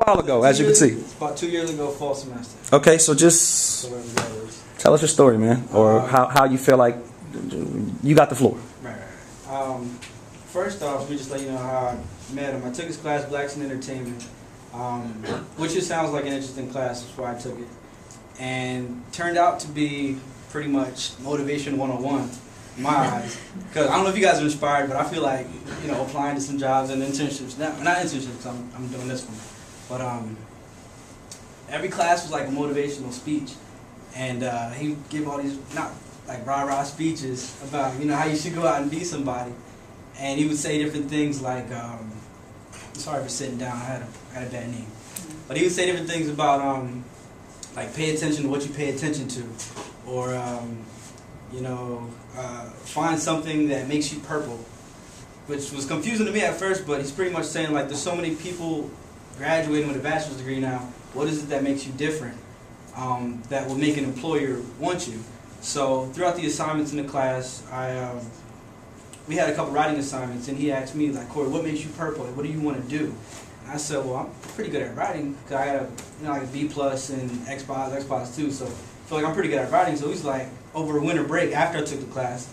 while ago, as you can see. About 2 years ago, fall semester. Okay, so just tell us your story, man, or how you feel like you got the floor. Right. First off, let me just let you know how I met him. I took his class, Blacks in Entertainment, which just sounds like an interesting class. That's why I took it. And turned out to be pretty much motivation 101 in my eyes. Because I don't know if you guys are inspired, but I feel like, applying to some jobs and internships. Not internships, I'm doing this one. But every class was like a motivational speech. And he would give all these, not like rah-rah speeches about, how you should go out and be somebody. And he would say different things like, sorry for sitting down, I had a bad knee. But he would say different things about, like pay attention to what you pay attention to. Or, find something that makes you purple. Which was confusing to me at first, but he's pretty much saying like there's so many people graduating with a bachelor's degree now. What is it that makes you different? That will make an employer want you. So throughout the assignments in the class, we had a couple writing assignments, and he asked me like, Cory, what makes you purple? What do you want to do? And I said, well, I'm pretty good at writing because I got like a B+ in Xbox 2, so I feel like I'm pretty good at writing. So he's like, over winter break after I took the class,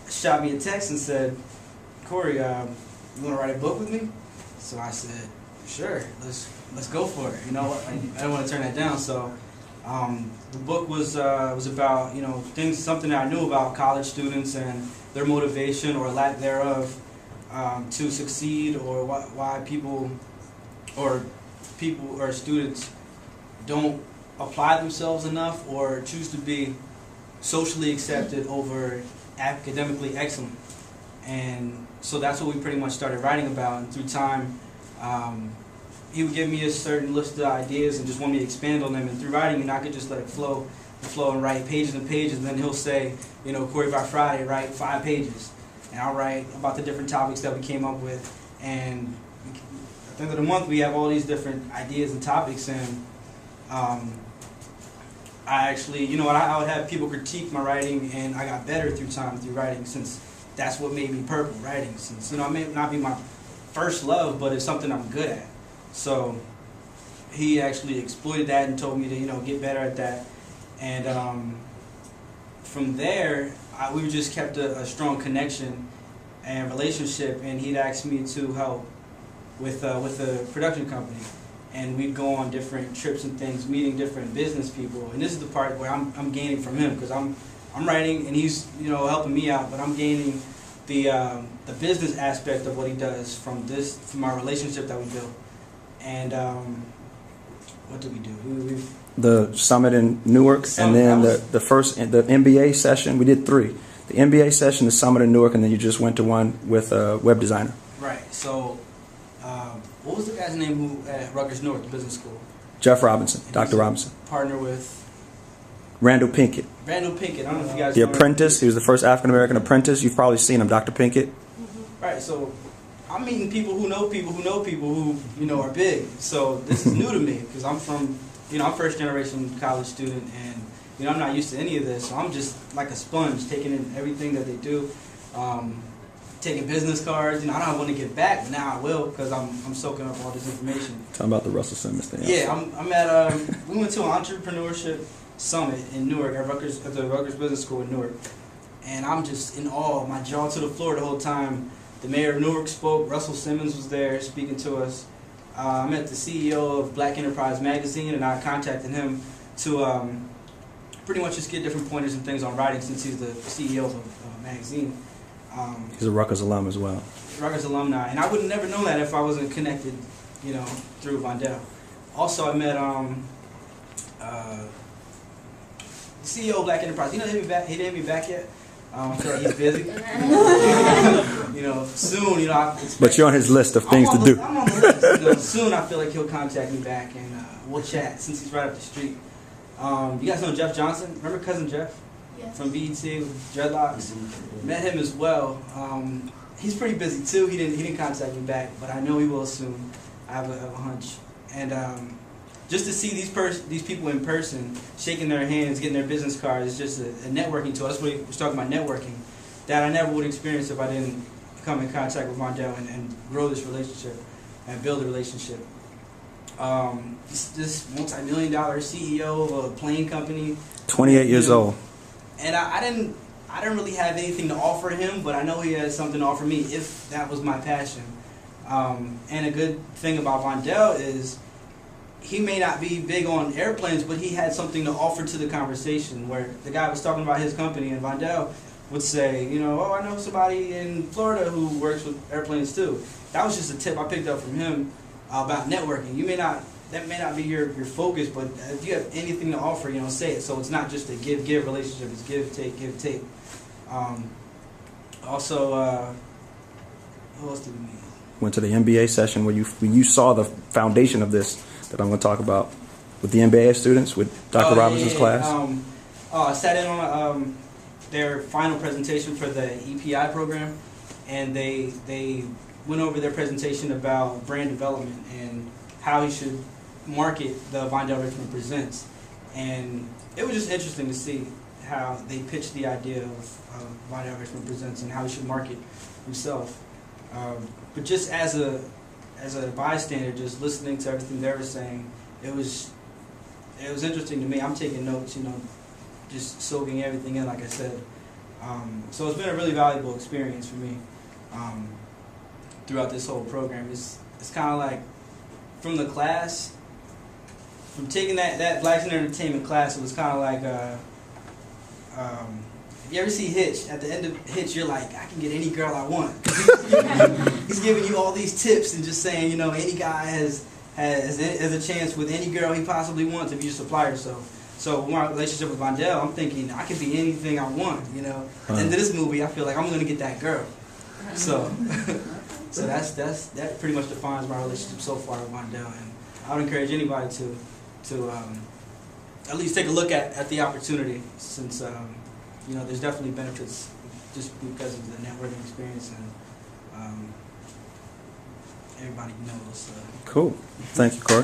shot me a text and said, Cory, you want to write a book with me? So I said, sure, let's go for it. I don't want to turn that down. So the book was about something that I knew about college students and their motivation or lack thereof to succeed, or why people or students don't apply themselves enough or choose to be socially accepted over academically excellent. And so that's what we pretty much started writing about. And through time, he would give me a certain list of ideas and just want me to expand on them. And through writing, I could just let it flow and write pages and pages. And then he'll say, Cory, by Friday, write 5 pages. And I'll write about the different topics that we came up with. And at the end of the month, we have all these different ideas and topics. And I actually, I would have people critique my writing, and I got better through time through writing, since that's what made me purple, writing. Since, it may not be my first love, but it's something I'm good at. So he actually exploited that and told me to, get better at that. And from there, we just kept a strong connection and relationship, and he'd asked me to help with a production company. And we'd go on different trips and things, meeting different business people. And this is the part where I'm gaining from him, because I'm writing and he's helping me out, but I'm gaining the business aspect of what he does from our relationship that we built. And what did we do? The summit in Newark, and then the MBA session. We did 3. The MBA session, the summit in Newark, and then you just went to one with a web designer. Right. So what was the guy's name at Rutgers Newark, the business school? Jeff Robinson, Dr. Robinson. Partner with Randall Pinkett. I don't know if you guys The know apprentice. He was the first African-American apprentice. You've probably seen him, Dr. Pinkett. Right, so I'm meeting people who know people who are big. So this is new to me, because I'm from, I'm first generation college student, and I'm not used to any of this. So I'm just like a sponge, taking in everything that they do, taking business cards. I don't want to get back, but now I will, because I'm soaking up all this information. Talking about the Russell Simmons thing. Yeah, I'm at we went to an entrepreneurship summit in Newark at the Rutgers Business School in Newark, and I'm just in awe, my jaw to the floor the whole time. The mayor of Newark spoke. Russell Simmons was there speaking to us. I met the CEO of Black Enterprise magazine, and I contacted him to pretty much just get different pointers and things on writing, since he's the CEO of a magazine. He's a Rutgers alum as well. Rutgers alumni, and I would never know that if I wasn't connected, through Vondell. Also, I met the CEO of Black Enterprise. He didn't hit me back yet. I feel like he's busy. Soon, But you're on his list of things to do. I'm on the list. Soon, I feel like he'll contact me back, and we'll chat, since he's right up the street. You guys know Jeff Johnson? Remember Cousin Jeff? Yes. From BET with dreadlocks. Met him as well. He's pretty busy too. He didn't contact me back, but I know he will soon. I have a hunch. And just to see these people in person, shaking their hands, getting their business cards, is just a networking tool. That's what he was talking about, networking, that I never would experience if I didn't come in contact with Vondell and grow this relationship and build a relationship. This multi-million-dollar CEO of a plane company. 28 years old. And I didn't really have anything to offer him, but I know he has something to offer me if that was my passion. And a good thing about Vondell is he may not be big on airplanes, but he had something to offer to the conversation, where the guy was talking about his company, and Vondell would say, you know, oh, I know somebody in Florida who works with airplanes too. That was just a tip I picked up from him about networking. That may not be your focus, but if you have anything to offer, you know, say it. So it's not just a give relationship; it's give take. Also, who else did we meet? Went to the MBA session where you saw the foundation of this that I'm going to talk about with the MBA students with Dr. Robinson's class. I sat in on their final presentation for the EPI program, and they went over their presentation about brand development and how you should market the Vondell Richmond Presents. And it was just interesting to see how they pitched the idea of Vondell Richmond Presents and how he should market himself. But just as a bystander, just listening to everything they were saying, it was interesting to me. I'm taking notes, you know, just soaking everything in, like I said. So it's been a really valuable experience for me throughout this whole program. It's kind of like from the class, from taking that Blacks in Entertainment class, it was kind of like if you ever see Hitch, at the end of Hitch, you're like, I can get any girl I want. He's giving you all these tips and just saying, you know, any guy has a chance with any girl he possibly wants if you just apply yourself. So with my relationship with Vondell, I'm thinking I can be anything I want, you know. At the end of this movie, I feel like I'm going to get that girl. So that pretty much defines my relationship so far with Vondell. And I would encourage anybody to at least take a look at the opportunity, since you know, there's definitely benefits just because of the networking experience, and everybody knows. Cool. Thank you, Cory.